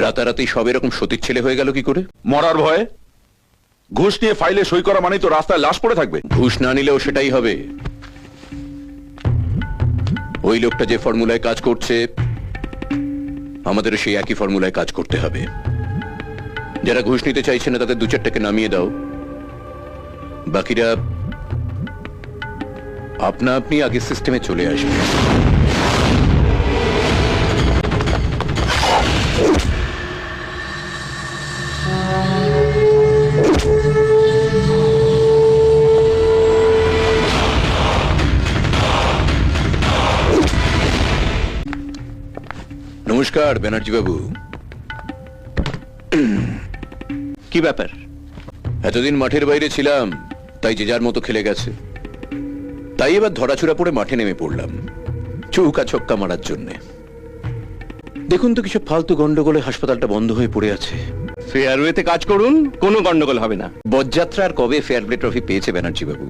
রাতারাতি সব এরকম সতীর ছেলে হয়ে গেল কি করে? মরার ভয়ে? ঘুষ নিয়ে ফাইলে সই করা মানেই তো রাস্তায় লাশ পড়ে থাকবে। ঘুষ না নিলেও সেটাই হবে। ওই লোকটা যে ফর্মুলায় কাজ করছে, আমাদেরও সেই একই ফর্মুলায় কাজ করতে হবে। যারা ঘুষ নিতে চাইছে না তাদের দু চারটাকে নামিয়ে দাও, বাকিরা আপনা আপনি আগের সিস্টেমে চলে আসবে। নমস্কার ব্যানার্জি বাবু। কি ব্যাপার? এতদিন মাঠের বাইরে ছিলাম, তাই যে যার মতো খেলে গেছে। তাই এবার ধরাছুড়া পড়ে মাঠে নেমে পড়লাম চৌকা ছক্কা মারার জন্য। দেখুন তো কিছু ফালতু গন্ডগোলে হাসপাতালটা বন্ধ হয়ে পড়ে আছে। ফেয়ারওয়েতে কাজ করুন, কোনো গন্ডগোল হবে না। বরযাত্রা আর কবে ফেয়ার প্লে ট্রফি পেয়েছে ব্যানার্জি বাবু?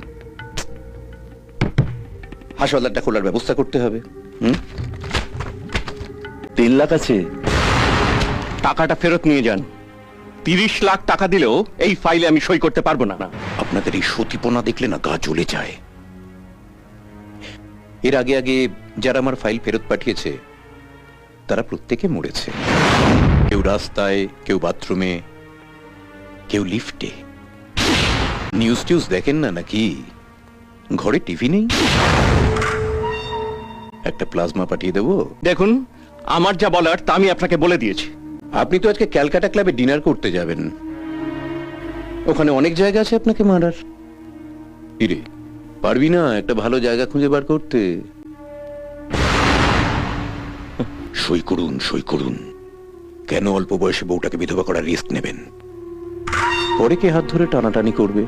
হাসপাতালটা খোলার ব্যবস্থা করতে হবে। 3 লাখ আছে, টাকাটা ফেরত নিয়ে যান। 30 লাখ টাকা দিলেও এই ফাইলে আমি সই করতে পারবো না। আপনাদের এই সতীপনা দেখলে না গা জ্বলে যায়। এর আগে আগে যারা আমার ফাইল ফেরত পাঠিয়েছে তারা প্রত্যেকে মরেছে। কেউ রাস্তায়, কেউ বাথরুমে, কেউ লিফটে। নিউজ টিউজ দেখেন না নাকি? ঘরে টিভি নেই? একটা প্লাজমা পাঠিয়ে দেবো? দেখুন, আমার যা বলার তা আমি আপনাকে বলে দিয়েছি। আপনি তো আজকে ক্যালকাটা ক্লাবে ডিনার করতে যাবেন, ওখানে অনেক জায়গা আছে আপনাকে মারার। ইরে, পারবি না একটা ভালো জায়গা খুঁজে বার করতে? সই করুন, সই করুন। কেন অল্প বয়সে বউটাকে বিধবা করার রিস্ক নেবেন? পরে কে হাত ধরে টানাটানি করবে?